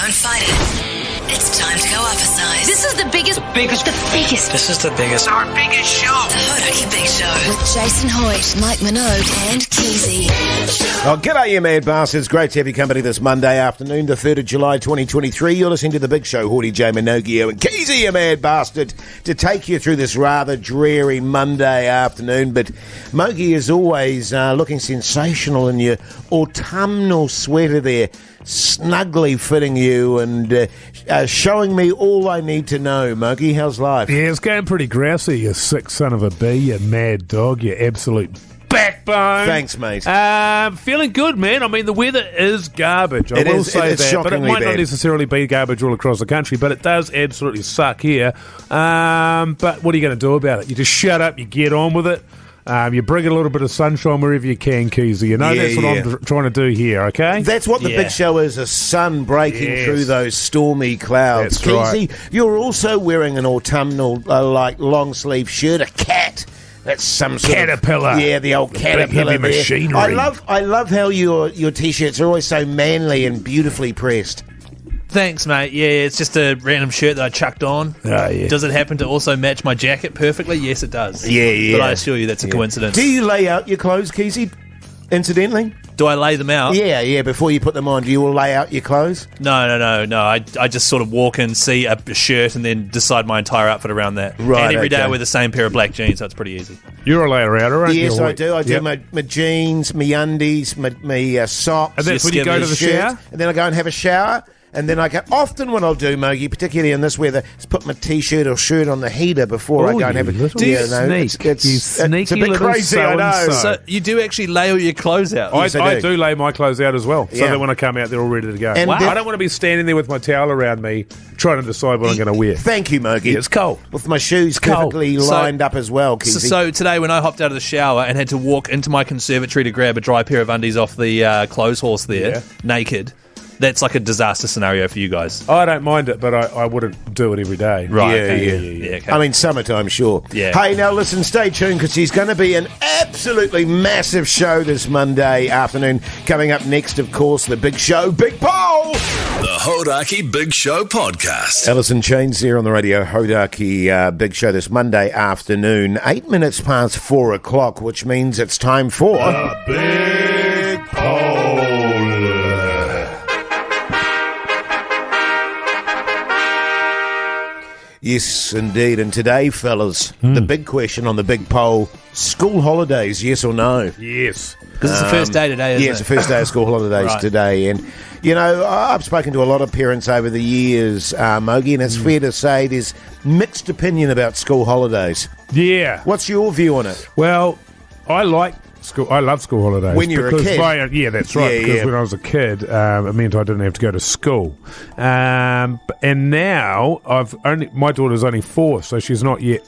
Don't fight it. It's time to go up a size. This is the biggest. This is the biggest. Our biggest show. The Hodaki Big Show. With Jason Hoyt, Mike Minogue and Keyzie. Oh, g'day, you mad bastards. Great to have your company this Monday afternoon, the 3rd of July, 2023. You're listening to The Big Show. Hawdy J. Minogue and Keyzie, you mad bastard, to take you through this rather dreary Monday afternoon. But Mogey is always looking sensational in your autumnal sweater there, snugly fitting you and showing me all I need to know. Mogey, how's life? Yeah, it's going pretty grousey, you sick son of a bee, you mad dog, you absolute backbone. Thanks, mate. Feeling good, man. I mean, the weather is garbage. I It will is- say it's that, but it shockingly might not bad. necessarily be garbage all across the country, but it does absolutely suck here. But what are you going to do about it? You just shut up, you get on with it. You bring a little bit of sunshine wherever you can, Keyzie. You know, Yeah, that's what I'm trying to do here, okay? That's what the Big Show is, a sun breaking Yes. through those stormy clouds. That's right. Keyzie, you're also wearing an autumnal, long-sleeve shirt, a cat. That's some sort Caterpillar. of... Yeah, the old caterpillar heavy there. machinery. I love how your T-shirts are always so manly and beautifully pressed. Thanks, mate. Yeah, it's just a random shirt that I chucked on. Oh, yeah. Does it happen to also match my jacket perfectly? Yes, it does. Yeah. But I assure you that's a coincidence. Do you lay out your clothes, Keyzie, incidentally? Do I lay them out? Yeah, before you put them on, do you all lay out your clothes? No. I just sort of walk in, see a shirt, and then decide my entire outfit around that. Right, And every day okay. I wear the same pair of black jeans, so it's pretty easy. You're a layer outer, aren't you? Yes, I do. I do Yep. my jeans, my undies, my socks. And that's when you Your go to the shirt, shower? and then I go and have a shower, and then I go. Often, what I'll do, Mogey, particularly in this weather, is put my T-shirt or shirt on the heater before I go and have a. little you sneak. it's You it's a sneaky bit little crazy, I know. so-and-so. So you do actually lay all your clothes out? Yes, I I do. do lay my clothes out as well, so Yeah. that when I come out, they're all ready to go. And I don't want to be standing there with my towel around me trying to decide what I'm going to wear. Thank you, Mogey. It's cold. With my shoes cold. perfectly So- lined up as well, Keyzie. So today when I hopped out of the shower and had to walk into my conservatory to grab a dry pair of undies off the clothes horse there, Yeah. naked, that's like a disaster scenario for you guys. I don't mind it, but I wouldn't do it every day. Right, Yeah, okay. yeah. okay. I mean, summertime, sure. Yeah. Hey, now listen, stay tuned because there's going to be an absolutely massive show this Monday afternoon. Coming up next, of course, the Big Show, Big Poll. The Hodaki Big Show podcast. Alison Chains here on the radio, Hodaki Big Show this Monday afternoon, 8 minutes past 4 o'clock, which means it's time for... Big Poll. Yes, indeed. And today, fellas, the big question on the big poll, school holidays, yes or no? Yes. Because it's the first day today, isn't Yeah, it? it's the first day of school holidays Right. today. And, you know, I've spoken to a lot of parents over the years, Mogey, and it's fair to say there's mixed opinion about school holidays. Yeah. What's your view on it? Well, I like school. I love school holidays. When you were a because kid. yeah, that's right. Yeah, because yeah. when I was a kid, it meant I didn't have to go to school. And now my daughter's only 4, so she's not yet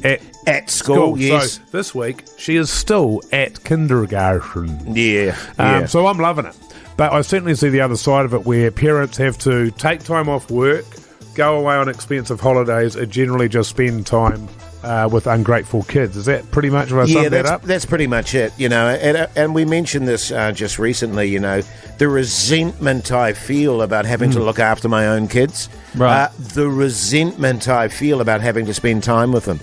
at School, yes. So this week she is still at kindergarten. Yeah. So I'm loving it. But I certainly see the other side of it where parents have to take time off work, go away on expensive holidays, and generally just spend time with ungrateful kids. Is that pretty much what I summed that up? That's pretty much it, you know. And we mentioned this just recently, you know, the resentment I feel about having to look after my own kids. Right. The resentment I feel about having to spend time with them.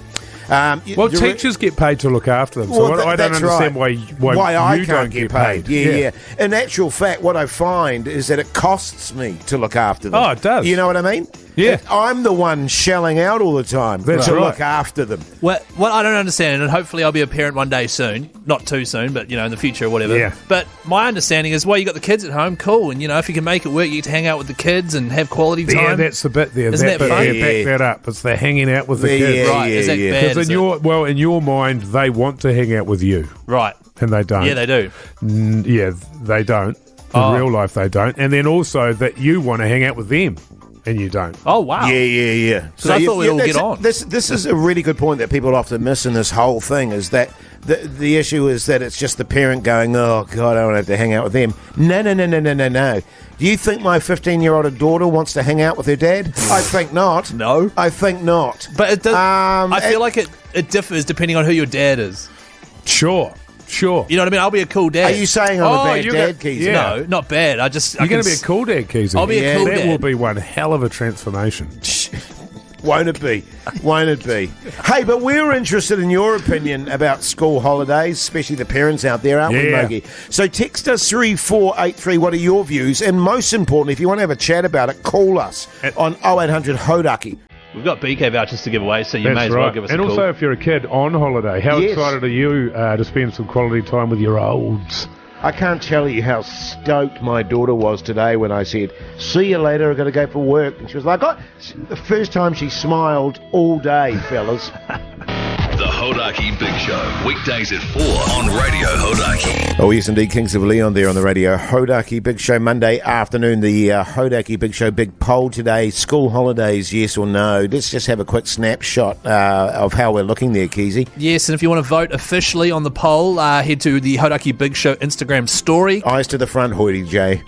Well, teachers get paid to look after them, so Well, I don't that's understand right. why I you can't don't get paid. Yeah. In actual fact, what I find is that it costs me to look after them. Oh, it does. You know what I mean? Yeah. I'm the one shelling out all the time That's to right. look after them. What I don't understand, and hopefully I'll be a parent one day soon, not too soon, but, you know, in the future or whatever. Yeah. But my understanding is, well, you got the kids at home, cool, and, you know, if you can make it work, you get to hang out with the kids and have quality time. Yeah, that's the bit there. Isn't that bit fun? there, Yeah. back that up. It's the hanging out with the Yeah, kids. Right, is that bad? Because in your mind, they want to hang out with you, Right. and they don't. Yeah, they do. Yeah, they don't. In real life, they don't. And then also that you want to hang out with them, and you don't. Oh, wow. Yeah. So I thought we'd all that's get on. This is a really good point that people often miss in this whole thing is that the issue is that it's just the parent going, oh, God, I don't have to hang out with them. No. Do you think my 15-year-old daughter wants to hang out with her dad? I think not. No. I think not. But it does, Um, I feel like it differs depending on who your dad is. Sure. Sure. You know what I mean? I'll be a cool dad. Are you saying I'm a bad you're dad, gonna- Keyzie? yeah. No, not bad. You're going to be a cool dad, Keyzie. I'll be a cool That dad. will be one hell of a transformation. Won't it be? Won't it be? Hey, but we're interested in your opinion about school holidays, especially the parents out there, aren't we, Yeah. Mogey? So text us 3483. What are your views? And most importantly, if you want to have a chat about it, call us on 0800 Hodaki. We've got BK vouchers to give away, so you may as well give us and a call. also, if you're a kid on holiday, how Yes. excited are you to spend some quality time with your olds? I can't tell you how stoked my daughter was today when I said, see you later, I've got to go for work. And she was like, oh, the first time she smiled all day, fellas. The Hodaki Big Show, weekdays at 4 on Radio Hodaki. Oh, yes, indeed. Kings of Leon there on the radio. Hodaki Big Show, Monday afternoon. The Hodaki Big Show big poll today. School holidays, yes or no? Let's just have a quick snapshot of how we're looking there, Keyzie. Yes, and if you want to vote officially on the poll, head to the Hodaki Big Show Instagram story. Eyes to the front, Hoity J.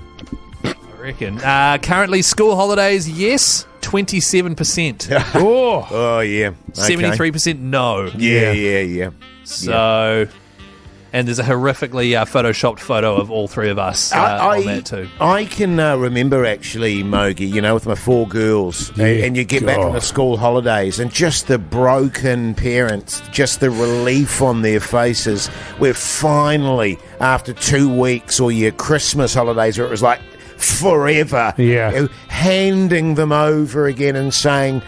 I reckon. Currently, school holidays, yes, 27%. Oh, Oh, yeah. Okay. 73% no. Yeah. So, and there's a horrifically photoshopped photo of all three of us on that too. I can remember actually, Mogey, with my 4 girls, and you get back from the school holidays, and just the broken parents, just the relief on their faces. We're finally, after 2 weeks or your Christmas holidays, where it was like forever, handing them over again and saying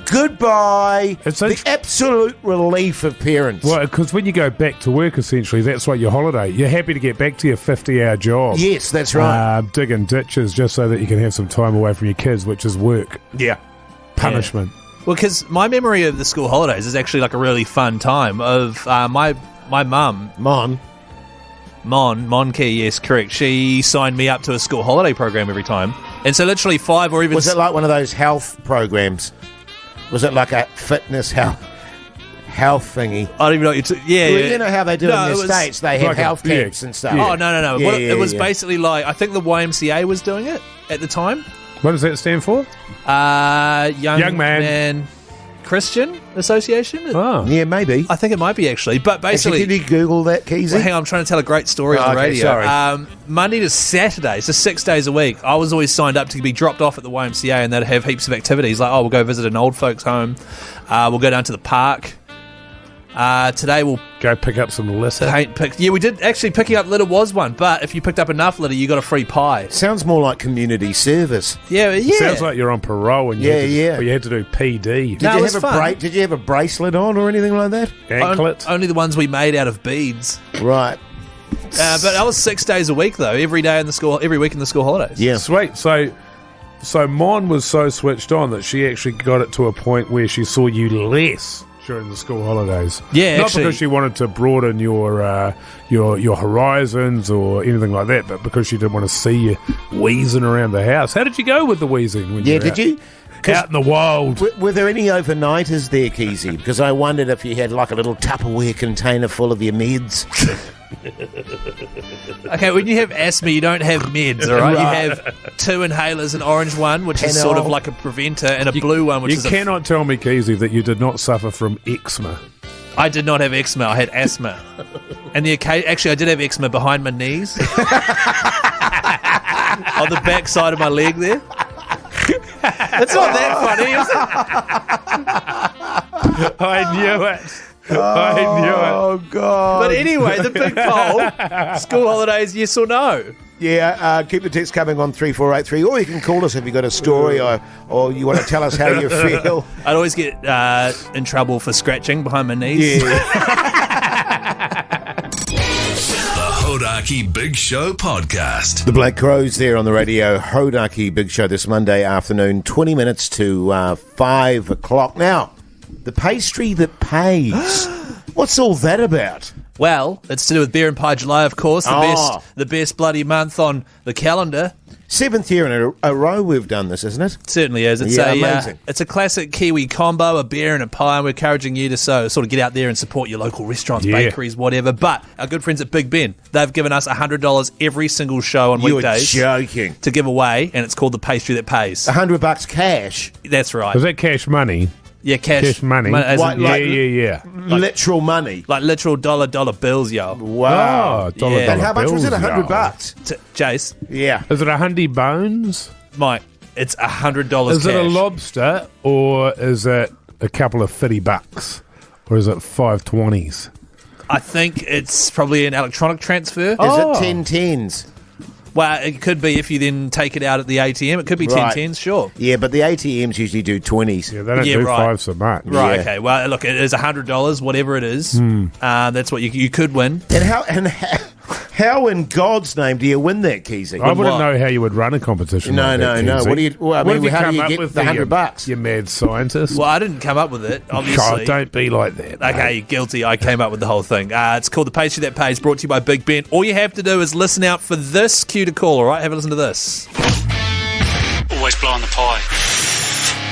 goodbye. It's the absolute relief of parents. well, because when you go back to work, essentially, that's what your holiday. You're happy to get back to your 50-hour job. Yes, that's right. Digging ditches just so that you can have some time away from your kids, which is work. Yeah. Punishment. Well, because my memory of the school holidays is actually like a really fun time of my mum, Mon Key, yes, correct. She signed me up to a school holiday program every time. And so literally 5 or even... Was it like one of those health programs? Was it like a fitness health thingy? I don't even know what you're... Yeah, Well, yeah. you know how they do No, in it the was States? They have like a- health yeah. camps and stuff. Oh, no. Yeah, It was yeah. basically like... I think the YMCA was doing it at the time. What does that stand for? Young Man. Christian Association? Oh. Yeah, maybe. I think it might be actually. But basically... Actually, can you Google that, Keyzie? Well, hang on, I'm trying to tell a great story on the okay, radio. sorry. Monday to Saturday, so 6 days a week, I was always signed up to be dropped off at the YMCA, and they'd have heaps of activities. Like, we'll go visit an old folks' home. We'll go down to the park. Today we'll Go pick up some litter. Yeah, we did. Actually, picking up litter was one, but if you picked up enough litter, you got a free pie. Sounds more like community service. Yeah. Sounds like you're on parole and you had to do PD. Did No, it you was have fun. Did you have a bracelet on or anything like that? Anklet. Only the ones we made out of beads. Right. But that was 6 days a week, though. Every day in the school, every week in the school holidays. Yeah. Sweet. So Mon was so switched on that she actually got it to a point where she saw you less during the school holidays. Yeah, not actually- because she wanted to broaden your horizons or anything like that, but because she didn't want to see you wheezing around the house. How did you go with the wheezing? When Yeah, you were did out? you? 'Cause Out in the wild. Were there any overnighters there, Keyzie? Because I wondered if you had like a little Tupperware container full of your meds. Okay, when you have asthma, you don't have meds, all right? You have 2 inhalers, an orange one, which is sort of Panadol. like a preventer, and a blue one, which You is cannot tell me, Keyzie, that you did not suffer from eczema. I did not have eczema, I had asthma. And actually, I did have eczema behind my knees. On the back side of my leg there. It's not that funny, is it? I knew it. I knew it. Oh, God. But anyway, the big poll, school holidays, yes or no? Yeah, keep the text coming on 3483, or you can call us if you've got a story or you want to tell us how you feel. I'd always get in trouble for scratching behind my knees. The Hodaki Big Show podcast. The Black Crows there on the radio. Hodaki Big Show this Monday afternoon, 20 minutes to 5 o'clock. Now, the pastry that pays. What's all that about? Well, it's to do with Beer and Pie July, of course, the best bloody month on the calendar. 7th year in a row we've done this, isn't it? Certainly is. It's amazing. It's a classic Kiwi combo, a beer and a pie, and we're encouraging you to sort of get out there and support your local restaurants, bakeries, whatever. But our good friends at Big Ben, they've given us $100 every single show on weekdays. You're joking. To give away, and it's called the pastry that pays. $100 cash. That's right. Was that cash money? Yeah, cash money. as in- Yeah. Literal money. like literal dollar bills, yo. Wow. Oh, dollar, Yeah. And how much was it? bills, $100? Jace, Yeah. Is it 100 bones? Mike, it's $100 Is cash. it a lobster or is it a couple of $50? Or is it 520s? I think it's probably an electronic transfer. Is Oh. it 10 tens? Well, it could be if you then take it out at the ATM. It could be 10 Right. tens, sure. Yeah, but the ATMs usually do 20s. Yeah, they don't Yeah, do right. 5 so much. Right, Yeah. okay. Well, look, it is $100, whatever it is. That's what you could win. And how in God's name do you win that, Keyzie? I wouldn't what? know how you would run a competition. No, like that, no. Keyzie. What do you? Well, I What mean, have how do come you up get with the $100? You mad scientist. Well, I didn't come up with it, obviously. God, don't be like that. Okay, mate. guilty. I came up with the whole thing. It's called The Pastry That Pays, brought to you by Big Ben. All you have to do is listen out for this cue to call, all right? Have a listen to this. Always blowing the pie.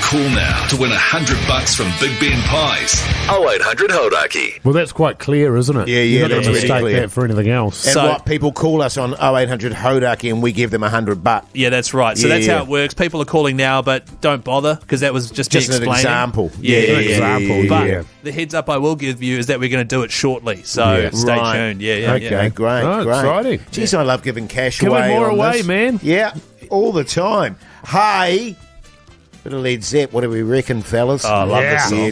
Call now to win $100 from Big Ben Pies. 0800 Hodaki. Well, that's quite clear, isn't it? Yeah, You're not that's going to really mistake clear. that for anything else. And So- what people call us on 0800 Hodaki, and we give them $100. Yeah, that's right. So that's Yeah. how it works. People are calling now, but don't bother, because that was just me Just an explaining. example. Yeah, An example, But yeah. the heads up I will give you is that we're going to do it shortly. So Yeah. stay Right. tuned. Yeah. Okay, great, Oh, great. exciting. Jeez, I love giving cash Give it away. more on away, this. man. Yeah, all the time. Hey, bit of Led Zepp. What do we reckon, fellas? Oh, I love this song. Yeah,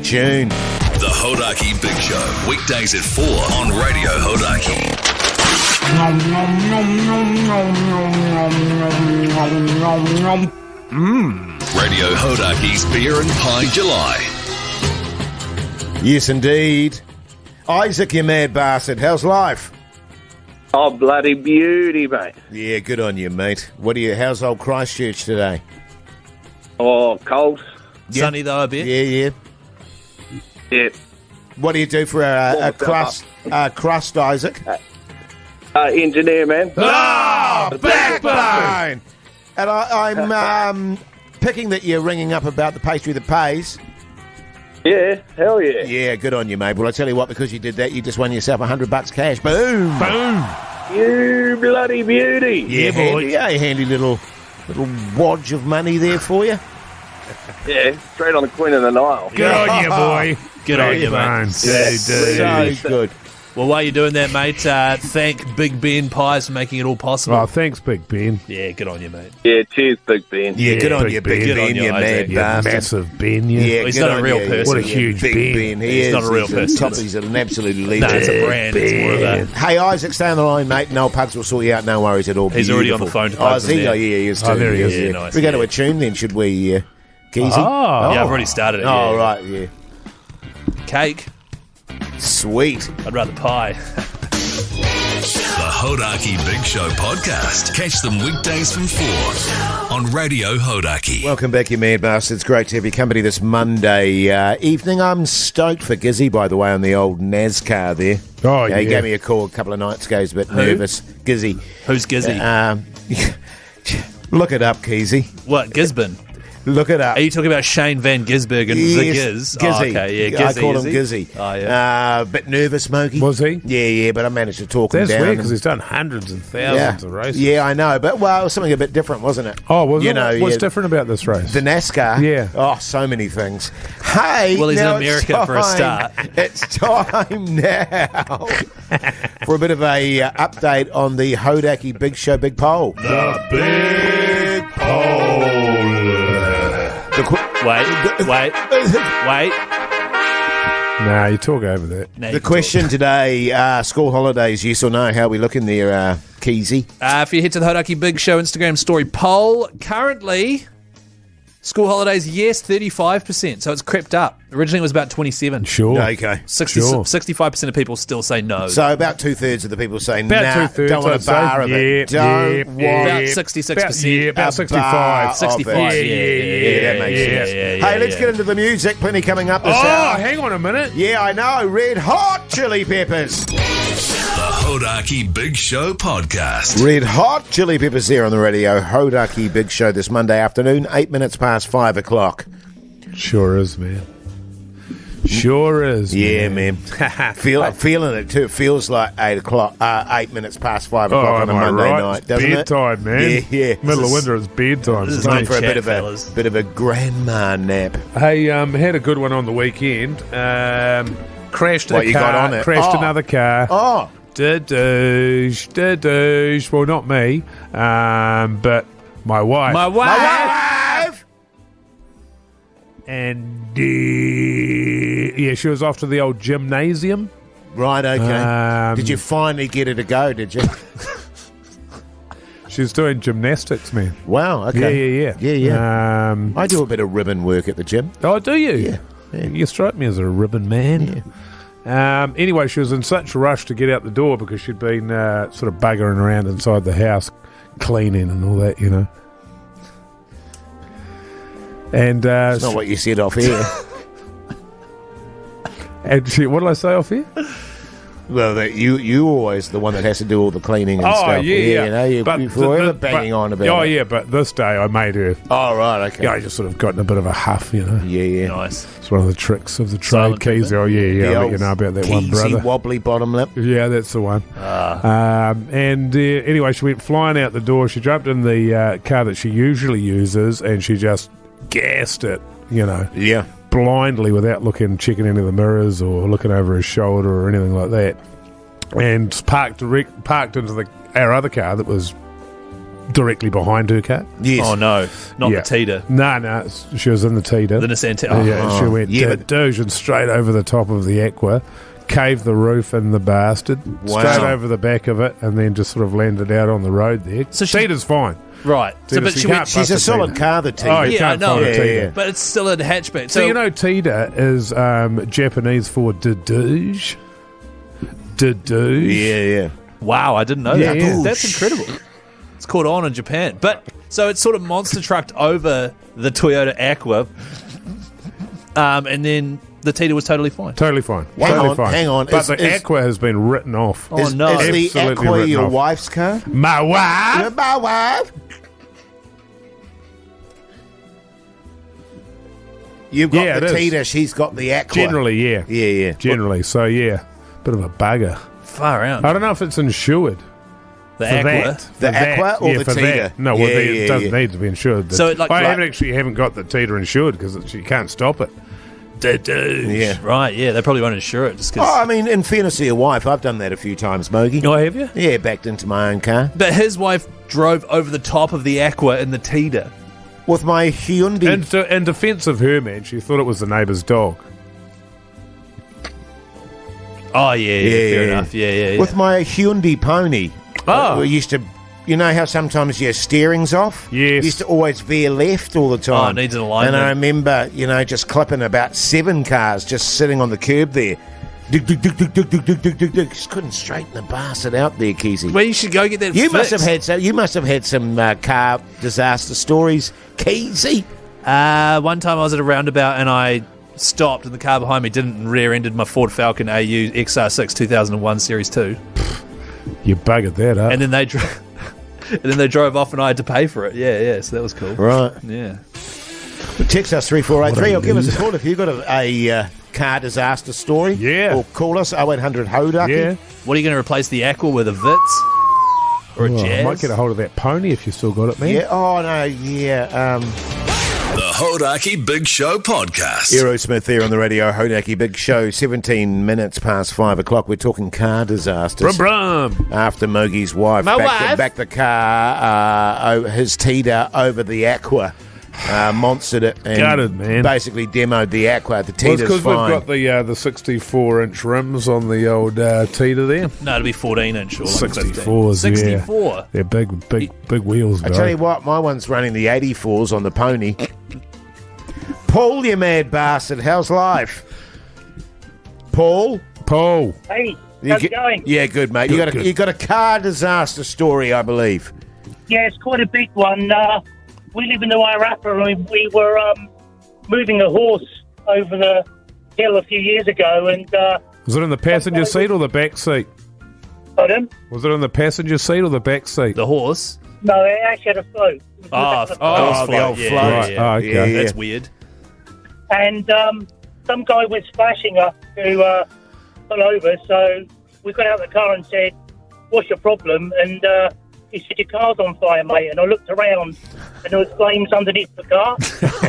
tune. The Hodaki Big Show. Weekdays at 4 on Radio Hodaki. Radio Hodaki's Beer and Pie July. Yes, indeed. Isaac, you mad bastard. How's life? Oh, bloody beauty, mate. Yeah, good on you, mate. How's old Christchurch today? Oh, cold. Yeah. Sunny though, a bit. Yeah. Yeah. What do you do for a crust, Isaac? Engineer, man. Ah, backbone! And I'm picking that you're ringing up about the pastry that pays. Yeah, hell yeah. Yeah, good on you, mate. Well, I tell you what, because you did that, you just won yourself $100 cash. Boom! Boom. You bloody beauty. Yeah, boy. handy little wodge of money there for you. Yeah, straight on the Queen of the Nile. Good on you, boy. Good on you, mate. So good. Well, while you're doing that, mate, thank Big Ben Pies for making it all possible. Oh, thanks, Big Ben. Yeah, good on you, mate. Yeah, cheers, Big Ben. Yeah, good on Big you, Ben. Big Good on Ben, you, you Isaac. mad You bastard. massive Ben, you. Yeah, He's good not a on real you. person. What a huge Big Ben. Ben. He He's is. not a real person. He's an absolute No, legend. it's a brand. It's more of that. Hey, Isaac, stay on the line, mate. Noel Pugs will sort you out. No worries at all. He's already on the phone to Pugs is he? in there. Oh, yeah, he is too. Oh, there he is. Yeah, nice, We go to yeah. a tune then, should we, Keyzie? Oh. Yeah, I've already started it. Oh, yeah. right, yeah. Cake. Sweet. I'd rather pie. The Hodaki Big Show podcast. Catch them weekdays from 4 on Radio Hodaki. Welcome back, you mad bastards. Great to have your company this Monday evening. I'm stoked for Keyzie, by the way, on the old NASCAR there. Oh, He yeah. gave me a call a couple of nights ago. He's a bit nervous. Keyzie. Who's Keyzie? Look it up, Keyzie. What, Gisborne? Look it up. Are you talking about Shane Van Gisbergen, the Yes, Giz? Gizzy. Oh, okay, yeah, Gizzy. I call is him he? Gizzy. Oh, yeah. Bit nervous, Mogey. Was he? Yeah, but I managed to talk That's him down. weird because and- he's done hundreds and thousands of races. Yeah, I know, but well, it was something a bit different, wasn't it? Oh, was You it? know, What's yeah. different about this race? The NASCAR. Yeah. Oh, so many things. Hey, Well, he's in now it's America for a time- start. It's time now for a bit of a update on the Hodaki Big Show Big Poll. The Big Poll. Wait. Nah, you talk over that. Now you The can question today, school holidays, yes or no? How are we looking there, Keyzie? talk. If you head to the Hodaki Big Show Instagram story poll, currently, school holidays, yes, 35%. So it's crept up. Originally it was about 27. Sure. Okay. 65% of people still say no. So about 2/3 of the people say, About nah, 2/3, don't want I'd a bar say. of it. Don't want About 66%. About a 65. bar 65, of it. yeah, that makes sense. yeah, Hey, let's yeah. get into the music. Plenty coming up this Oh, hour. hang on a minute. Yeah, I know. Red Hot Chili Peppers. The Hodaki Big Show podcast. Red Hot Chili Peppers there on the radio. Hodaki Big Show this Monday afternoon, 8 minutes past 5 o'clock. Sure is, man. Sure is. Yeah, man. Feeling it too. It feels like 8 minutes past 5 o'clock on a Monday night, doesn't bedtime, it? man. Yeah. Middle of winter, it's bedtime. This is Time no for a chat, bit of a grandma nap. Hey, had a good one on the weekend. Crashed What a you car. got on it? Crashed Oh. another car. Oh, Dadoosh. Well, not me, but my wife. My wife. And yeah, she was off to the old gymnasium. right, okay. Did you finally get her to go, did you? She's doing gymnastics, man. Wow, okay. Yeah. I do a bit of ribbon work at the gym. Oh, do you? Yeah. You strike me as a ribbon man. Anyway, she was in such a rush to get out the door because she'd been sort of buggering around inside the house, cleaning and all that, you know. And It's not what you said off here. and she, what did I say off here? Well, that you always the one that has to do all the cleaning and stuff. Yeah. You know, you're forever banging on about Oh, it. yeah, but this day I made her. Oh, right, okay. Yeah, I just sort of got in a bit of a huff, you know. Yeah. Nice. It's one of the tricks of the trade, Silent Keyzie. treatment. Oh, yeah, The I'll let old you know about that one, Keyzie brother. wobbly bottom lip. Yeah, that's the one. And anyway, she went flying out the door. She jumped in the car that she usually uses, and she just gassed it, you know, Yeah. blindly without checking any of the mirrors or looking over her shoulder or anything like that. And parked into our other car that was directly behind her car. Yes. Oh no, not Yeah. the Teeter. No, she was in the Teeter. The Nissan Teeter. Yeah, she went and straight over the top of the Aqua, caved the roof in the bastard, Wow. straight over the back of it, and then just sort of landed out on the road there. So she- Teeter's fine. Right. So, Teeter, but so she you went. can't She's a bust solid Teeter. car, the Teeter. Oh, you Yeah, I can't know. find a Yeah, Teeter. yeah. But it's still a hatchback. So you know Teeter is Japanese for dadoosh. Dadoosh. Yeah. Wow, I didn't know Yeah, that. yeah. That's incredible. It's caught on in Japan. But so it's sort of monster trucked over the Toyota Aqua, and then the Teeter was totally fine. Totally fine. Hang Totally on, fine. hang on. But Is- the Aqua has been written off. Oh, no. Is the Absolutely Aqua written your off. wife's car? My wife. My wife. You've got Yeah, the it is. Teeter, she's got the Aqua. Generally, yeah. Yeah. Generally, so yeah. Bit of a bugger. Far out. I don't know if it's insured. The For Aqua. that. The For that. Aqua or Yeah, the for Teeter? that. No, Yeah, it doesn't yeah. need to be insured. So it like- I like- haven't got the Teeter insured because you can't stop it. Yeah. Right, yeah, they probably won't insure it just because. Oh, I mean, in fairness to your wife, I've done that a few times, Mogey. Oh, have you? Yeah, backed into my own car. But his wife drove over the top of the Aqua in the Teeter. With my Hyundai. In defence of her, man, she thought it was the neighbour's dog. Oh, yeah, fair Yeah. enough. Yeah. With my Hyundai Pony. Oh. We used to, you know how sometimes your steering's off? Yes. Used to always veer left all the time. Oh, it needs an alignment. And I remember, just clipping about 7 cars just sitting on the curb there. Dig. Just couldn't straighten the bastard out there, Keyzie. Well, you should go get that You fixed. must have had some car disaster stories, Keyzie. One time I was at a roundabout and I stopped and the car behind me didn't and rear-ended my Ford Falcon AU XR6 2001 Series 2. You buggered that up. And then they drove off and I had to pay for it. Yeah, so that was cool. Right. Yeah. Text us 3483 or give us a call if you've got a car disaster story. Yeah. Or call us 0800 Hodaki. yeah. What are you going to replace the Aqua with, a Vitz? Or a Well, I Jazz? might get a hold of that pony if you still got it, man. Yeah. Oh, no. Yeah. The Hodaki Big Show podcast. Aerosmith there on the radio. Hodaki Big Show. 17 minutes past 5 o'clock. We're talking car disasters. Brum. After Mogey's wife My backed wife? back the car, his Teeter over the Aqua, monstered it and Gutted, man. basically demoed the Aqua. The Well, it's Teeter's because we've fine. got the 64-inch rims on the old Teeter there. No, it'll be 14-inch or like 64s, 64. Yeah. They're big wheels, I bro. tell you what, my one's running the 84s on the Pony. Paul, you mad bastard, how's life? Paul? Paul. Hey, You how's get- it going? Yeah, good, mate. Good. You got a car disaster story, I believe. Yeah, it's quite a big one. We live in the Wairarapa and we were moving a horse over the hill a few years ago and Was it in the passenger seat or the back seat? pardon? Was it in the passenger seat or the back seat? The horse? No, it actually had a float. It was Oh, with a the float. the old float. float. Right. Oh, okay. Yeah. That's weird. And some guy was flashing us to pull over, so we got out of the car and said, "What's your problem?" And he said, "Your car's on fire, mate." And I looked around, and there was flames underneath the car.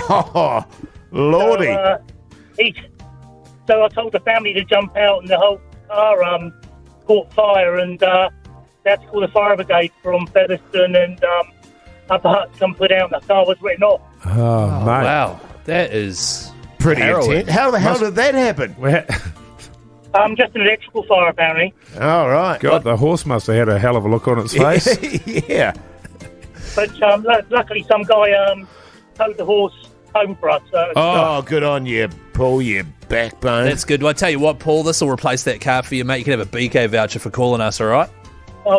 Oh, Lordy. So I told the family to jump out, and the whole car caught fire, and they had to call the fire brigade from Featherstone and Upper Hutt to come put out, and the car was written off. Oh, mate. Wow, that is Pretty harrowing. intense. How the hell did that happen? Just an electrical fire, apparently. All right. God, the horse must have had a hell of a look on its face. Yeah. But luckily, some guy towed the horse home for us. So Oh, good on you, Paul, you backbone. That's good. Well, I tell you what, Paul, this will replace that car for you, mate. You can have a BK voucher for calling us, all right?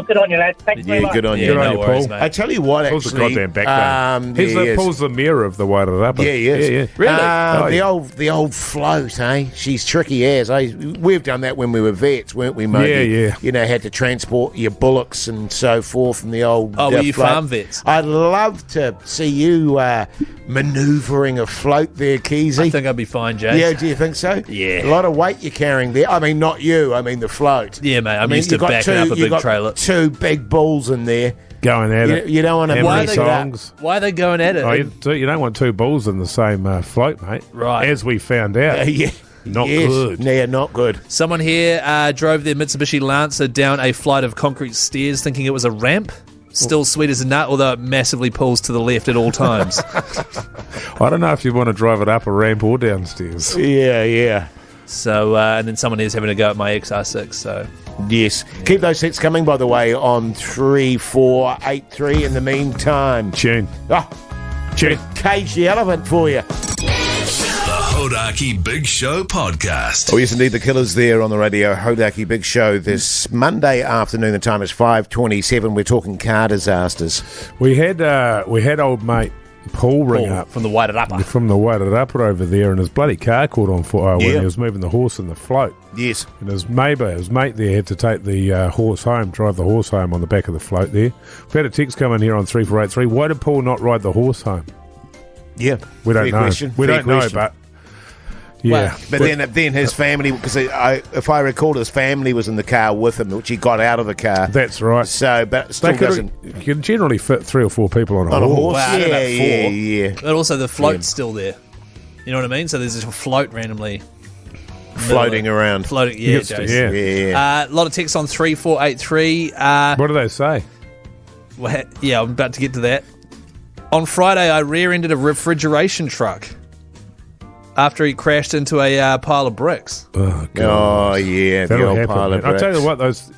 good on you, lads. Thanks very Yeah, much. good on you. Good on no you, worries, Paul. mate. I tell you what, Paul's a actually. goddamn backbone. He's he is. Paul's the mirror of the Wairarapa. Yeah, he is. Yeah. Really? The old float, eh? She's tricky as. We've done that when we were vets, weren't we, Mogey? Yeah. You know, had to transport your bullocks and so forth from the old. Oh, were you float. farm vets? I'd love to see you manoeuvring a float there, Keyzie. I think I'd be fine, Jay. Yeah, do you think so? Yeah. A lot of weight you're carrying there. I mean, not you. I mean, the float. Yeah, mate. I'm used to you've got backing up a you've big got trailer. Two big bulls in there. Going at it. You don't want to Hammering mess it up. songs. Why are they going at it? Oh, you don't want two bulls in the same float, mate. Right. As we found out. Yeah. Not Yes. good. Yeah, not good. Someone here drove their Mitsubishi Lancer down a flight of concrete stairs thinking it was a ramp. Still sweet as a nut, although it massively pulls to the left at all times. I don't know if you want to drive it up a ramp or downstairs. Yeah. So, and then someone here's having a go at my XR6, so... Yes. Keep those hits coming, by the way, on 3483 in the meantime. Tune. Tune. Cage the elephant for you. The Hodaki Big Show podcast. Oh, yes, indeed. The Killers there on the radio. Hodaki Big Show this Monday afternoon. The time is 5:27. We're talking car disasters. We had old mate Paul ring up from the Wairarapa. from the Wairarapa over there, and his bloody car caught on fire when Yeah. he was moving the horse in the float. Yes. And his mate there had to take the horse home, drive the horse home on the back of the float there. We've had a text come in here on 3483. Why did Paul not ride the horse home? Yeah. We don't Fair know. question. We Fair don't know, question. but yeah. But then his family, because if I recall, his family was in the car with him, which he got out of the car. That's right. So, but it still They doesn't. you can generally fit 3 or 4 people on a On a horse. horse? Wow, I don't know about Yeah. four. But also the float's still there. You know what I mean? So there's this float randomly Floating around. floating. Yeah, Yes, Jason. yeah. A lot of texts on 3483. What do they say? Yeah, I'm about to get to that. On Friday, I rear-ended a refrigeration truck after he crashed into a pile of bricks. Oh, God. Oh, yeah. The That'll old happen, pile man. of I tell you bricks. what, those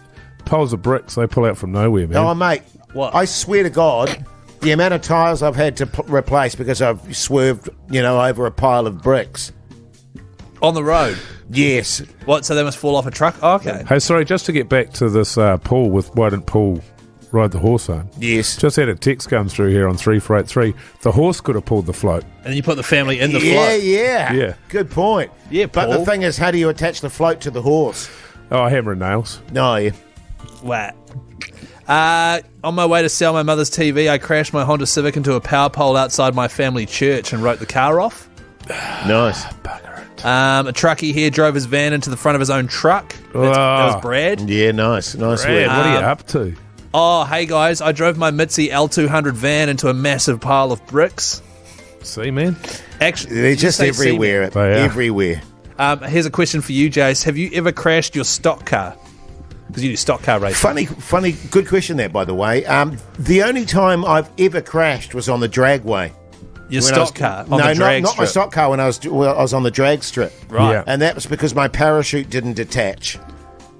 piles of bricks, they pull out from nowhere, man. Oh, mate. What? I swear to God, the amount of tyres I've had to replace because I've swerved, over a pile of bricks. On the road. Yes. What, so they must fall off a truck? Oh, okay. Hey, sorry, just to get back to this Paul with why didn't Paul ride the horse home? Yes. Just had a text come through here on 3483. The horse could have pulled the float. And then you put the family in the Yeah, float. yeah. Good point. Yeah, But the Paul. thing is, how do you attach the float to the horse? Oh, hammer and nails. No, yeah. Wow. On my way to sell my mother's TV, I crashed my Honda Civic into a power pole outside my family church and wrote the car off. Nice. A truckie here drove his van into the front of his own truck. That was Brad. Yeah, nice. Nice Brad, work. what are you up to? Oh, hey guys, I drove my Mitzi L200 van into a massive pile of bricks. See, man? Actually, They're did you just say see me? everywhere. They are. Everywhere. Here's a question for you, Jace. Have you ever crashed your stock car? Because you do stock car racing. Funny, good question that, by the way. The only time I've ever crashed was on the dragway. Your When I stock was- car on no, the drag not my strip. stock car when I was on the drag strip. Right. Yeah. And that was because my parachute didn't detach.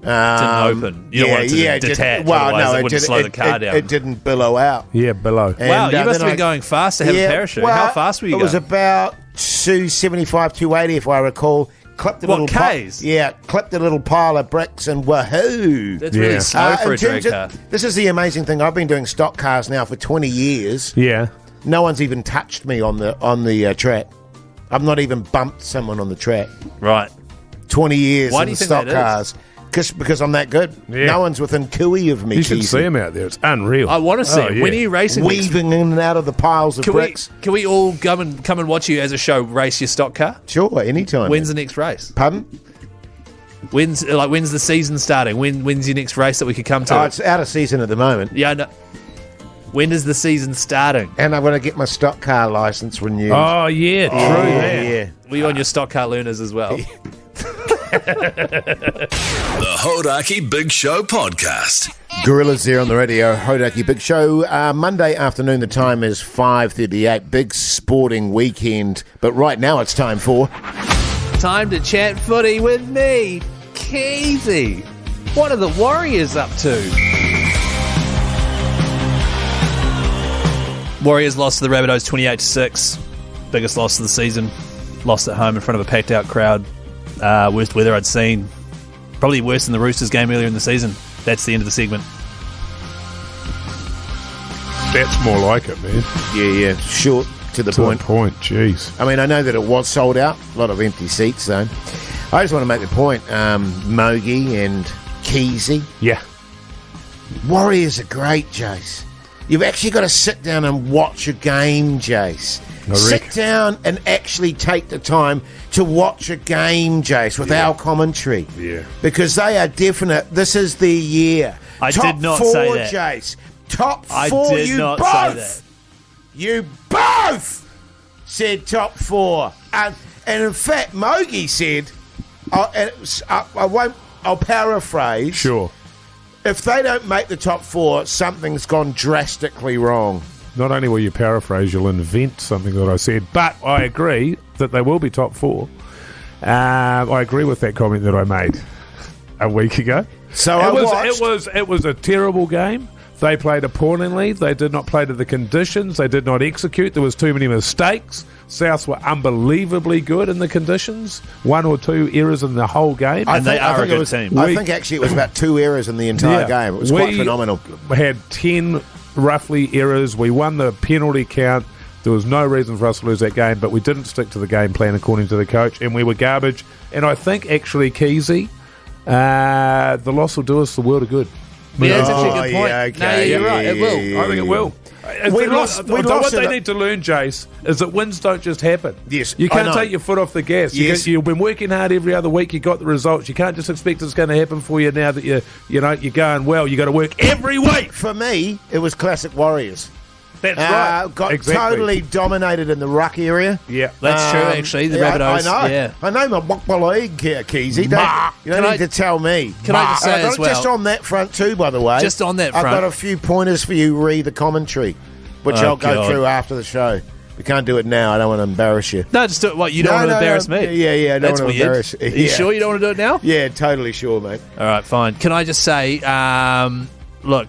Didn't open. You don't want it to detach, otherwise it wouldn't slow the car down. It didn't billow out. Yeah, below. And, Wow, you must then have been I- going fast to have a parachute. How fast were you It going? was about 275, 280 if I recall. Clipped a What, little Ks? clipped a little pile of bricks and wahoo. That's really Yeah. slow for in a drag terms of- car. This is the amazing thing. I've been doing stock cars now for 20 years. Yeah. No one's even touched me on the track. I've not even bumped someone on the track. Right. 20 years Why in do you think stock that is? cars. Because I'm that good. Yeah. No one's within cooey of me. You should Keyzie. see him out there. It's unreal. I want to see Oh, it. yeah. When are you racing next? Weaving in and out of the piles of bricks. Can we all come and watch you as a show race your stock car? Sure, anytime. When's the next race? Pardon? When's the season starting? When's your next race that we could come to? Oh, it's out of season at the moment. Yeah, no. When is the season starting? And I'm going to get my stock car license renewed. Oh, yeah, true. yeah. Were you on your stock car Lunas as well? The Hodaki Big Show Podcast. Gorillas there on the radio, Hodaki Big Show. Monday afternoon, the time is 5:38. Big sporting weekend. But right now it's time for... Time to chat footy with me, Keyzie. What are the Warriors up to? Warriors lost to the Rabbitohs 28-6. Biggest loss of the season. Lost at home in front of a packed out crowd. Worst weather I'd seen. Probably worse than the Roosters game earlier in the season. That's the end of the segment. That's more like it, man. Yeah. Short to the point. Jeez. I mean, I know that it was sold out. A lot of empty seats, though. I just want to make the point. Mogey and Keyzie. Yeah. Warriors are great, Jace. You've actually got to sit down and watch a game, Jace. Sit down and actually take the time to watch a game, Jace, with our commentary. Yeah. Because they are definite. This is the year. I Top did not four, say that. Jace. Top I four. did you not both. say that. You both said top four. And in fact, Mogey said, I'll paraphrase. Sure. If they don't make the top four, something's gone drastically wrong. Not only will you paraphrase, you'll invent something that I said, but I agree that they will be top four. I agree with that comment that I made a week ago. So It was a terrible game. They played appallingly. They did not play to the conditions. They did not execute. There was too many mistakes. Souths were unbelievably good in the conditions. 1 or 2 errors in the whole game. And they are a good team. I think actually it was about 2 errors in the entire game. It was quite phenomenal. We had 10 roughly errors. We won the penalty count. There was no reason for us to lose that game, but we didn't stick to the game plan according to the coach, and we were garbage. And I think actually, Keyzie, the loss will do us the world of good. Yeah, that's actually a good point. Yeah, okay. No, you're right. It will. I think it will. What they need to learn, Jace, is that wins don't just happen. Yes, you can't I know. take your foot off the gas. Yes. You've been working hard every other week. You got the results. You can't just expect it's going to happen for you now that you're going well. You got to work every week. For me, it was classic Warriors. That's right. Got Exactly. totally dominated in the ruck area. Yeah, That's true, actually. The Rabbitohs. I know. Yeah. I know my Buckball League, Keyzie. You don't Can need to tell me. Can I just say as well? Just on that front too, by the way. Just on that I've front. got a few pointers for you. Read the commentary, which I'll go God. through after the show. We can't do it now. I don't want to embarrass you. No, just do it. What, you don't want to embarrass me? Yeah. I don't That's want to weird. embarrass you. Are you sure you don't want to do it now? Yeah, totally sure, mate. All right, fine. Can I just say, look,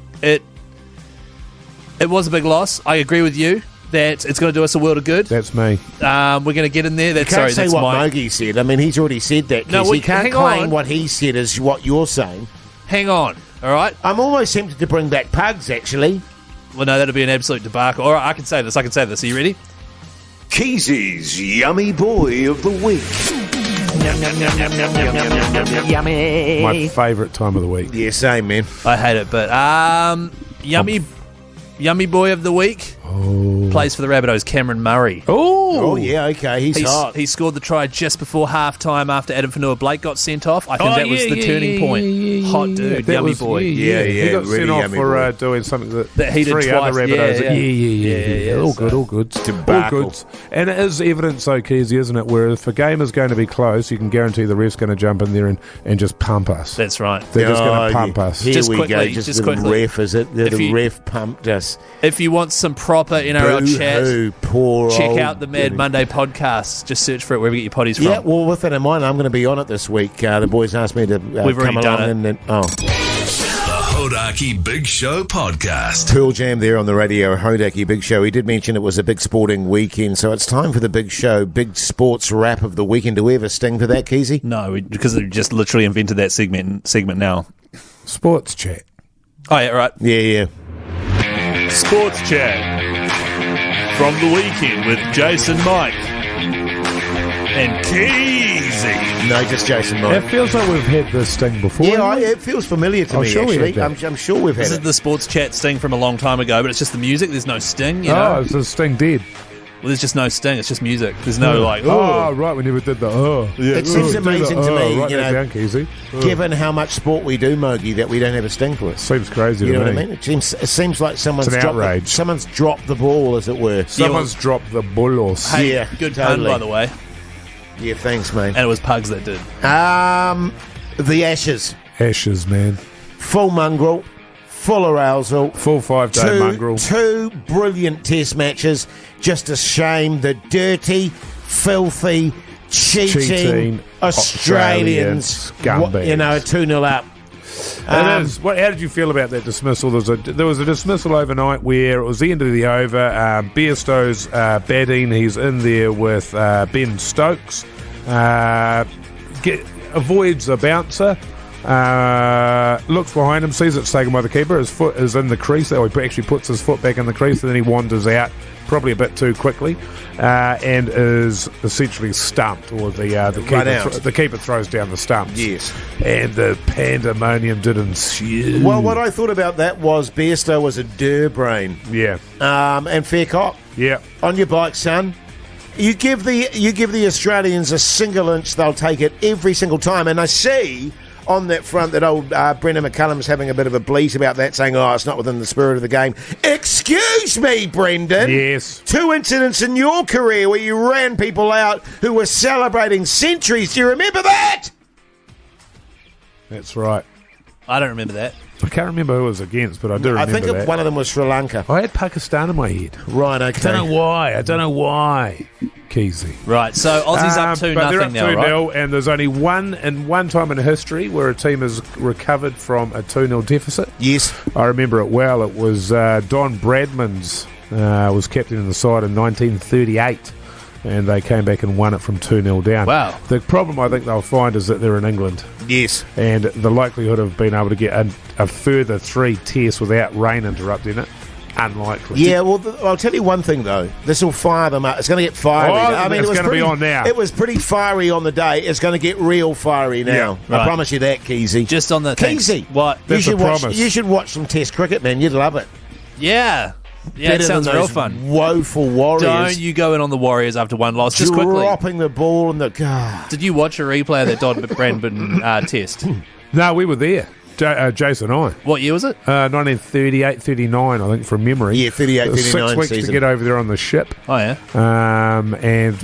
it was a big loss. I agree with you that it's going to do us a world of good. that's me. We're going to get in there. You can't say that's what my. Mogey said. I mean, he's already said that. No, No, we- you can't hang claim on. what he said is what you're saying. Hang on. All right. I'm almost tempted to bring back Pugs, actually. Well, no, that'd be an absolute debacle. All right, I can say this. Are you ready? Keezie's Yummy Boy of the Week. My favourite time of the week. Yeah, same, man. I hate it, but yummy boy of the week plays for the Rabbitohs, Cameron Murray. Oh, yeah, okay. He's hot. He scored the try just before half-time after Adam Fanua-Blake got sent off. I think that was the turning point. Hot dude, That yummy was- boy. Yeah, He got really sent off yummy for boy. doing something That he did 3 twice. other Rabbitohs. Yeah. All So- good. Debacle. All good. And it is evidence, though, Keyzie, isn't it? Where if a game is going to be close, you can guarantee the ref's going to jump in there and just pump us. That's right. They're just going to pump us. Here Just we go. quickly, Just just the quickly. ref, is it? The If you- ref pumped us. If you want some proper NRL chat, Boo-hoo, poor check old out the Mad Billy. Monday podcast. Just search for it wherever you get your potties from. Yeah, well, with that in mind, I'm going to be on it this week. The boys asked me to We've come already done along it. and oh, The Hodaki Big Show Podcast. Pearl Jam there on the radio, Hodaki Big Show. He did mention it was a big sporting weekend, so it's time for the big show, big sports wrap of the weekend. Do we have a sting for that, Keyzie? No, because they just literally invented that segment now. Sports chat. Oh, yeah, right. Yeah. Sports chat from the weekend with Jason, Mike, and Keyzie. Keyzie. No, just Jason It Knight. feels like we've had this sting before. Yeah, haven't we? it feels familiar to I'm me, sure we actually. had that. I'm sure we've had This is it. the sports chat sting from a long time ago, but it's just the music. There's no sting, you know? Oh, it's a sting dead. Well, there's just no sting. It's just music. There's no, like, Oh, right, we never did the It seems amazing to me, Write you that know, down, Keyzie. given how much sport we do, Mogey, that we don't have a sting for it. Seems crazy You to know me. what I mean? It seems like someone's It's an dropped outrage. someone's dropped the ball, as it were. Someone's dropped the bullos. hey, Yeah, good totally. pun, by the way. Yeah, thanks, mate. And it was Pugs that did. The Ashes, Ashes, man. full mongrel, full arousal. Full 5-day mongrel. Two brilliant test matches. Just a shame the dirty, filthy, cheating Australians, scumbags. you know, 2-0 up. It is. How did you feel about that dismissal? There was a dismissal overnight where it was the end of the over. Bairstow's batting. He's in there with Ben Stokes. Avoids a bouncer. Looks behind him, sees it's taken by the keeper. His foot is in the crease. He actually puts his foot back in the crease, and then he wanders out, probably a bit too quickly, and is essentially stumped, or the keeper throws down the stumps. Yes. And the pandemonium did ensue. Well, what I thought about that was Bairstow was a brain. Yeah. And fair cop. Yeah. On your bike, son. You give the Australians a single inch, they'll take it every single time. And I see on that front that old Brendan McCullum's having a bit of a bleat about that, saying, oh, it's not within the spirit of the game. Excuse me, Brendan. Yes. 2 incidents in your career where you ran people out who were celebrating centuries. Do you remember that? That's right. I don't remember that. I can't remember who it was against, but I do remember I think that. one of them was Sri Lanka. I had Pakistan in my head. Right, okay. I don't know why. Keyzie. Right, so Aussie's up 2-0 but they're up now, 2-0, right? and there's only one time in history where a team has recovered from a 2-0 deficit. Yes. I remember it well. It was Don Bradman's was captain of the side in 1938, and they came back and won it from 2-0 down. Wow. The problem I think they'll find is that they're in England. Yes. And the likelihood of being able to get a further 3 tests without rain interrupting it, unlikely. Yeah, well, I'll tell you one thing, though. This will fire them up. It's going to get fiery. It's going to be on now. It was pretty fiery on the day. It's going to get real fiery now. Yeah, I right. promise you that, Keyzie. Just on the... Keyzie. What? That's a promise. You should watch some Test cricket, man. You'd love it. Yeah. Yeah, Better it sounds than real those fun. Woeful Warriors. Don't you go in on the Warriors after one loss. Just quickly. Dropping the ball and the... God. Did you watch a replay of that Don Bradman test? No, we were there. Jason and I. What year was it? 1938, 39, I think, from memory. Yeah, 38, It was 39 6 weeks season. to get over there on the ship. Oh, yeah.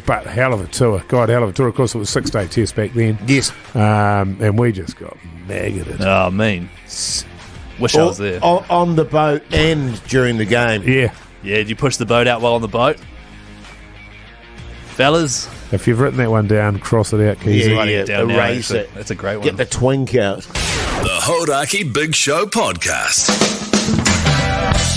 But hell of a tour. God, hell of a tour. Of course, it was 6-day test back then. Yes. And we just got maggoted. Oh, mean. Wish I was there. On the boat and during the game. Yeah. Yeah, did you push the boat out while on the boat? Fellas? If you've written that one down, cross it out, Keyzie. Yeah, Writing it down now. erase it. That's a great one. Get the twink out. The Hodaki Big Show Podcast.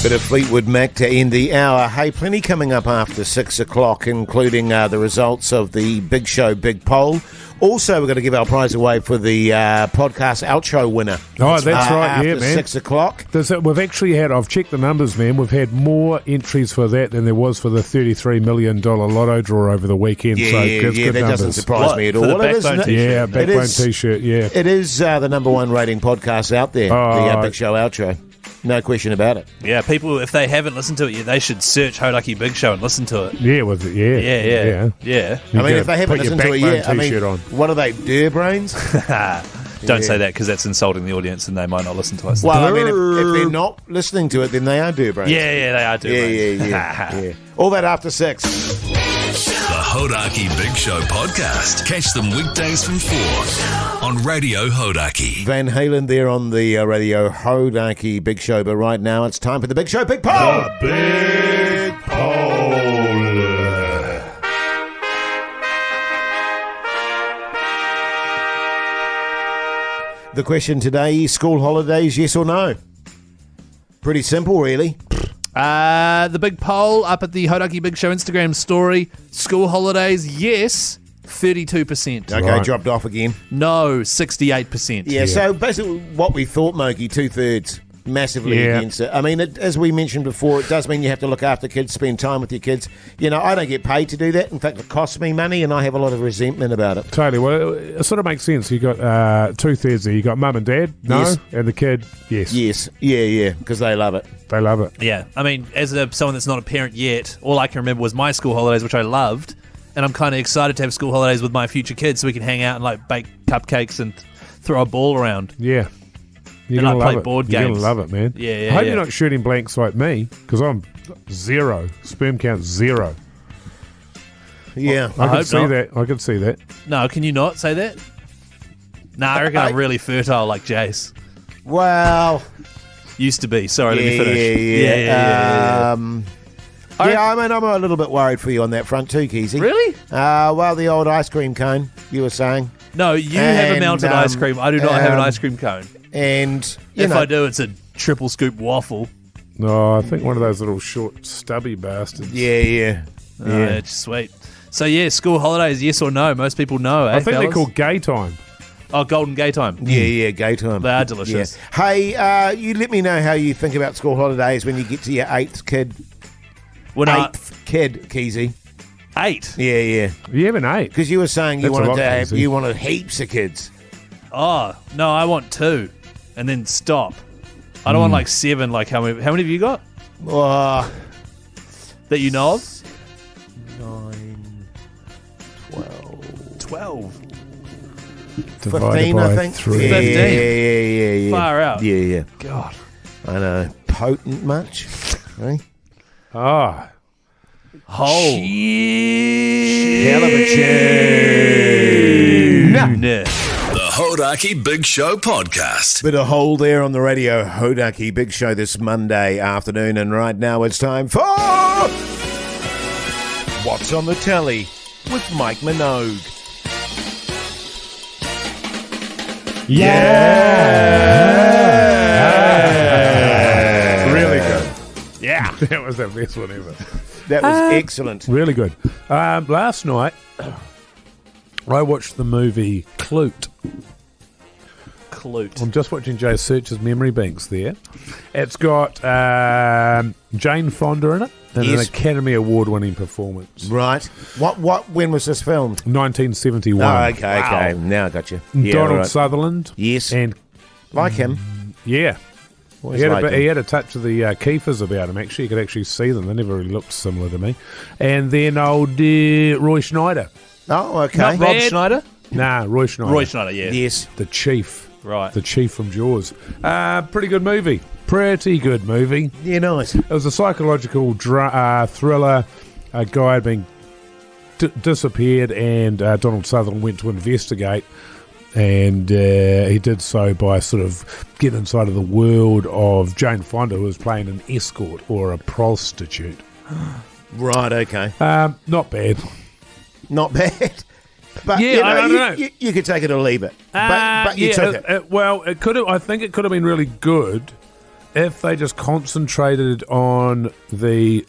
Bit of Fleetwood Mac to end the hour. Hey, plenty coming up after 6 o'clock, including the results of the Big Show Big Poll. Also, we're going to give our prize away for the podcast outro winner. Oh, that's right, after yeah, man. 6 o'clock. We've actually had, I've checked the numbers, man, we've had more entries for that than there was for the $33 million lotto draw over the weekend. Yeah, so that's good that numbers. doesn't surprise me at For all. the It is- Backbone t-shirt? Yeah, It backbone is- T-shirt, yeah. It is the number one rating podcast out there, the Big Show outro. No question about it. Yeah, people, if they haven't listened to it yet, they should search Hodaki Big Show and listen to it. Yeah, with it, yeah. Yeah. You I mean, gotta if they haven't put your listened to it Backbone yet, I mean, T-shirt on. what are they, brains? Don't say that because that's insulting the audience and they might not listen to us. Well, I mean, if they're not listening to it, then they are brains. Yeah, they are doing Yeah. All that after 6. The Hodaki Big Show Podcast. Catch them weekdays from 4 on Radio Hodaki. Van Halen there on the Radio Hodaki Big Show, but right now it's time for the Big Show Big Poll. Big Poll. The question today, school holidays, yes or no? Pretty simple, really. The big poll up at the Hodaki Big Show Instagram story. School holidays, yes, 32%. Okay, Right. dropped off again. No, 68%. Yeah, so basically what we thought, Mogey, 2/3. massively Yeah. against it. I mean, as we mentioned before, it does mean you have to look after kids, spend time with your kids. You know, I don't get paid to do that. In fact, it costs me money, and I have a lot of resentment about it. Totally. Well, it sort of makes sense. You got 2/3 there. You got mum and dad, no, Yes. and the kid, yes, Yes, yeah, because they love it. they love it. Yeah, I mean, as someone that's not a parent yet, all I can remember was my school holidays, which I loved, and I'm kind of excited to have school holidays with my future kids so we can hang out and like bake cupcakes and throw a ball around. Yeah. You're And gonna I play love it. board You're games. gonna love it, man. Yeah, I hope yeah. you're not shooting blanks like me, because I'm 0. Sperm count 0. Yeah. I hope can see not. that. I can see that. No, can you not say that? Nah, I reckon I'm really fertile like Jace. Well, Used to be. Sorry, let me finish. yeah. I Yeah, I mean, I'm a little bit worried for you on that front too, Keyzie. Really? Well, the old ice cream cone, you were saying. No, you have a And, mounted ice cream. I do not have an ice cream cone. And, If I do, it's a triple scoop waffle. No, I think one of those little short, stubby bastards. Yeah. It's sweet. So, yeah, school holidays, yes or no? Most people know, eh, I think they're fellas? called gay time. Oh, golden gay time. Yeah, gay time. They are delicious. Yeah. Hey, you let me know how you think about school holidays when you get to your eighth kid. Well, no, Eighth kid, Keyzie. 8. Yeah. You have an 8. Because you were saying you That's a lot, wanted to have, Keyzie. you wanted heaps of kids. Oh, no, I want 2 and then stop. I don't want like 7. Like, how many have you got Oh, that you know of? 9, 12, 12. 15, I think. 3. Yeah, 15. yeah. Far out. Yeah. God. I know. Potent much? Eh? Ah. Hole. Hell of a tune. Nah. The Hodaki Big Show Podcast. Bit of hole there on the radio. Hodaki Big Show this Monday afternoon. And right now it's time for What's on the Telly with Mike Minogue. Yeah. Really good. Yeah. That was the best one ever. That was excellent. Really good. Last night, I watched the movie Clute. Clute. I'm just watching Jay Search's memory banks there. It's got Jane Fonda in it and Yes. an Academy Award-winning performance. Right. When was this filmed? 1971. Oh, okay. Now I got you. Yeah, Donald right. Sutherland. Yes. And, Like him. yeah. Always He had, liked him. he had a touch of the Kiefers about him, actually. You could actually see them. They never really looked similar to me. And then old Roy Schneider. Oh, okay. Not Rob Schneider? Nah, Roy Schneider. Roy Schneider, yeah. Yes. The Chief. Right. The Chief from Jaws. Pretty good movie. Pretty good movie. Yeah, nice. It was a psychological thriller. A guy had been disappeared, and Donald Sutherland went to investigate. And he did so by sort of getting inside of the world of Jane Fonda, who was playing an escort or a prostitute. Right, okay. Not bad. Not bad. But Yeah, you know, I don't know. You could take it or leave it. But you took it. Well, it could have. I think it could have been really good if they just concentrated on the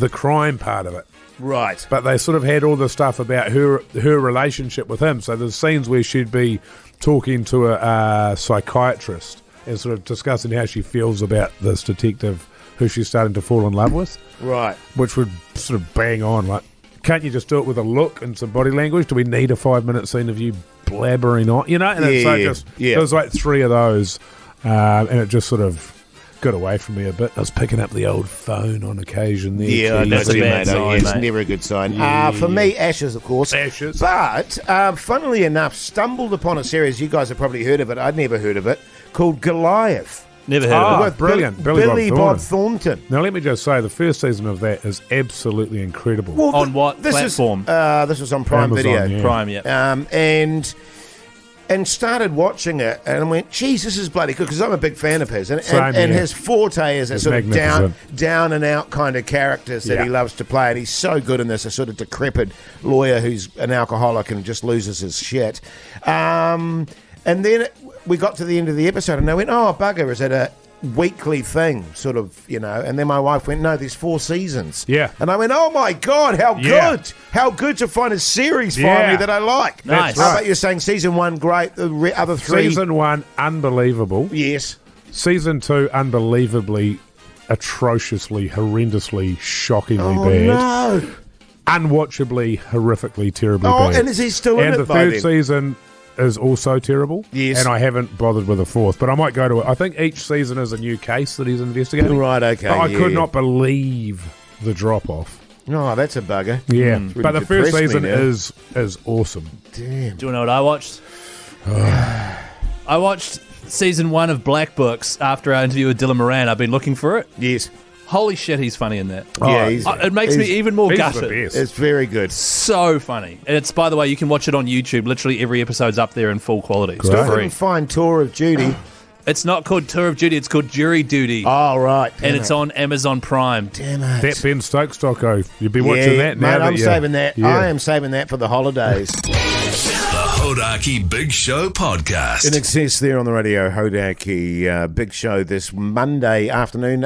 crime part of it. Right. But they sort of had all the stuff about her relationship with him. So there's scenes where she'd be talking to a psychiatrist and sort of discussing how she feels about this detective who she's starting to fall in love with. Right. Which would sort of bang on, like, can't you just do it with a look and some body language? Do we need a 5-minute scene of you blabbering on? You know? And it's like there was like 3 of those, and it just sort of got away from me a bit. I was picking up the old phone on occasion there. Yeah, I know That's what a you bad mean. sign, It's mate. never a good sign. Yeah. For me, Ashes, of course. Ashes. But, funnily enough, stumbled upon a series, you guys have probably heard of it, I'd never heard of it, called Goliath. Never heard of it. With brilliant. Billy Bob Bob Thornton. Now, let me just say, the first season of that is absolutely incredible. Well, On what this platform? This was on Prime Amazon, Video. yeah. Prime, yeah. And started watching it, and I went, geez, this is bloody good, because I'm a big fan of his. And Same here. his forte is that It's sort of magnificent. down and out kind of characters that Yeah. he loves to play, and he's so good in this, a sort of decrepit lawyer who's an alcoholic and just loses his shit. And then we got to the end of the episode, and I went, oh, bugger, is it a weekly thing, sort of, you know? And then my wife went, no, there's 4 seasons. Yeah. And I went, oh my God, how Yeah. good! How good to find a series Yeah. finally that I like. Nice. How about you're saying season 1 great, the other 3? Season 1, unbelievable. Yes. Season 2, unbelievably, atrociously, horrendously, shockingly bad. No. Unwatchably, horrifically, terribly bad. And is he still in and it the by third then? season is also terrible. Yes. And I haven't bothered with a fourth, but I might go to it. I think each season is a new case that he's investigating. Right, okay. But I yeah, could yeah. not believe the drop-off. Oh, that's a bugger. Yeah, Really but the first depressed me season now. is awesome. Damn. Do you know what I watched? I watched season 1 of Black Books after our interview with Dylan Moran. I've been looking for it. Yes. Holy shit, he's funny in that. Yeah, It makes me even more He's the gutted. best. It's very good. So funny. And it's, by the way, you can watch it on YouTube. Literally every episode's up there in full quality. It's Still for free. couldn't find Tour of Duty. It's not called Tour of Duty, it's called Jury Duty. Oh, right. and it's on Amazon Prime. Damn it. That Ben Stokes doco. You'd be watching that now. Mate, I'm saving that. Yeah. I am saving that for the holidays. The Hodaki Big Show podcast. In excess there on the radio, Hodaki Big Show this Monday afternoon.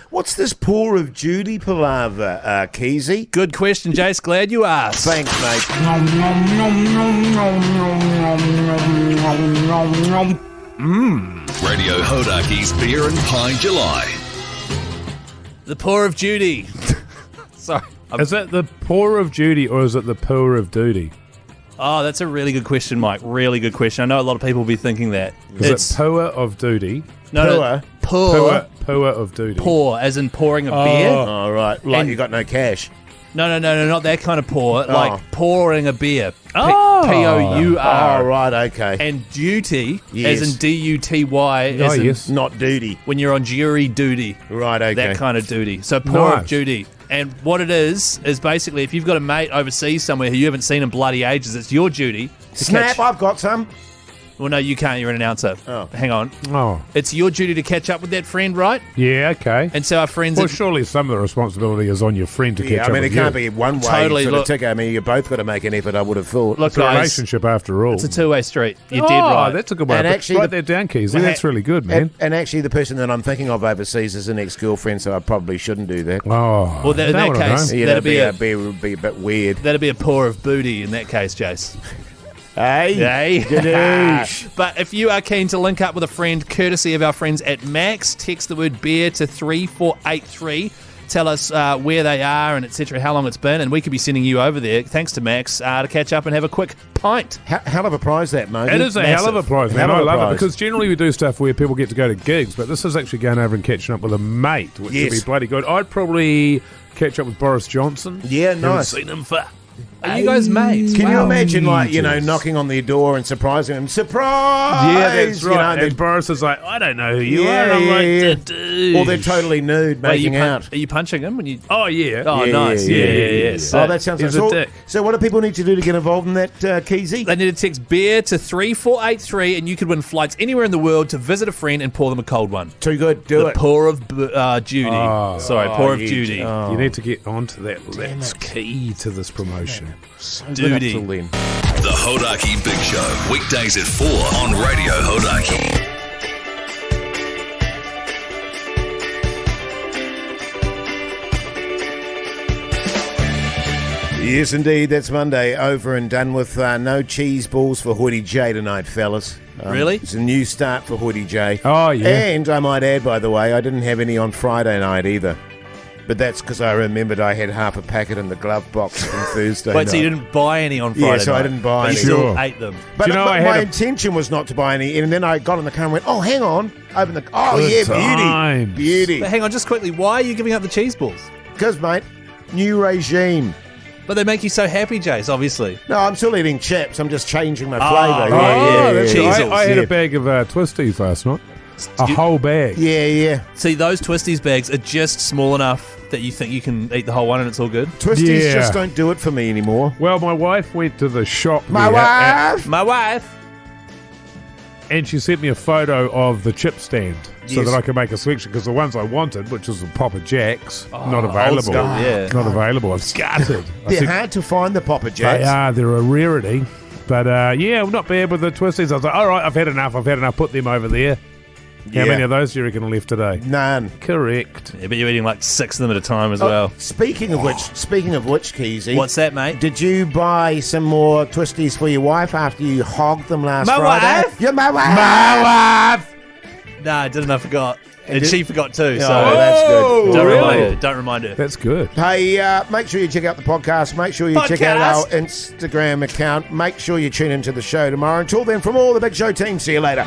What's this Tour of Duty palaver, Keyzie? Good question, Jace. Glad you asked. Thanks, mate. Radio Hodaki's Beer and Pie July. The Pour of Duty. Sorry. Is it the Poor of Duty or is it the Poor of Duty? Oh, that's a really good question, Mike. Really good question. I know a lot of people will be thinking that. Is it Poor of Duty? No, Poor of Duty. Pour, as in pouring a beer. Oh, right. Like And- you got no cash. No, not that kind of pour. Oh. Like pouring a beer. Oh. P-O-U-R. Oh, right, okay. And duty, Yes. as in D-U-T-Y, Oh, as in yes. Not duty. when you're on jury duty. Right, okay. That kind of duty. So pour Nice. of duty. And what it is basically if you've got a mate overseas somewhere who you haven't seen in bloody ages, it's your duty to Snap, catch... I've got some. Well, no, you can't. You're an announcer. Oh. Hang on. Oh, It's your duty to catch up with that friend, right? yeah, okay. And so our friends... Well, surely some of the responsibility is on your friend to catch Yeah, up I mean, with it can't you. be one way Totally, sort of look- ticket. I mean, you both got to make an effort, I would have thought. Look, It's a guys, relationship after all. it's a two-way street. You're oh, dead right. that's a good one. And But actually write the- that down, Keyzie. Well, That's really good, man. And actually, the person that I'm thinking of overseas is an ex-girlfriend, so I probably shouldn't do that. Oh, Well, in that case- You That'd know, be be a bit weird. That'd be a pour of booty in that case, Jace. Hey, Hey. Gadoosh. But if you are keen to link up with a friend, courtesy of our friends at Max, text the word beer to 3483. Tell us where they are and etc. How long it's been, and we could be sending you over there, thanks to Max, to catch up and have a quick pint. Hell of a prize, that, Mogey. It is a hell of a prize, man. Hell of I a love prize. it because generally we do stuff where people get to go to gigs, but this is actually going over and catching up with a mate, which Yes. would be bloody good. I'd probably catch up with Boris Johnson. Yeah, Haven't nice. seen him for. Are you guys mates? Can you Wow. imagine, like, Ages. knocking on their door and surprising them? Surprise! Yeah, that's You know, right. they're- and Boris is like, I don't know who you Yeah, are. I'm like, yeah. "Dude." or they're totally nude, Are you, making out. are you punching him when you? Oh yeah. Oh, nice. Yeah. Oh, that sounds He's nice. a So, dick. so what do people need to do to get involved in that, Keyzie? They need to text beer to 3483, and you could win flights anywhere in the world to visit a friend and pour them a cold one. Too good. Do The it. pour of duty. Oh. Sorry, pour of you- duty. You need to get onto that. That's key to this promotion. Duty. Until then. The Hodaki Big Show. Weekdays at 4 on Radio Hodaki. Yes, indeed. That's Monday. Over and done with. No cheese balls for Hoodie J tonight, fellas. Really? It's a new start for Hoodie J. Oh, yeah. And I might add, by the way, I didn't have any on Friday night either. But that's because I remembered I had half a packet in the glove box from Thursday Wait, night. so you didn't buy any on Friday Yeah, so I night, didn't buy but any. you still Sure. ate them. But, Do you know, but I had my a- intention was not to buy any, and then I got in the car and went, oh, hang on. Open the... Oh, Good yeah, times. beauty. But hang on, just quickly, why are you giving up the cheese balls? Because, mate, new regime. But they make you so happy, Jace, obviously. No, I'm still eating chips. I'm just changing my flavour. right. Yeah, that's yeah, right. yeah. I had Yeah. a bag of twisties last night. A whole bag. Yeah, yeah. See, those Twisties bags are just small enough that you think you can eat the whole one and it's all good. Twisties Yeah. just don't do it for me anymore. Well, my wife went to the shop. My there wife! My wife. and she sent me a photo of the chip stand so Yes. that I could make a selection because the ones I wanted, which was the Popper Jacks, not old available. school, yeah. Not available. I've scattered. I They're said, hard to find, the Popper Jacks. they are. They're a rarity. But yeah, not bad with the twisties. I was like, all right, I've had enough. Put them over there. How Yeah. many of those do you reckon are left today? None. Correct. Yeah, but you're eating like 6 of them at a time as Oh, well. Speaking of which, Keyzie, What's that, mate? did you buy some more twisties for your wife after you hogged them last My Friday? wife? Yeah, my wife. My wife! Nah, I didn't. I forgot. And did- she forgot too. So Oh, that's good. don't really? remind her. Don't remind her. That's good. Hey, make sure you check out the podcast. Make sure you check out our Instagram account. Make sure you tune into the show tomorrow. Until then, from all the Big Show team, see you later.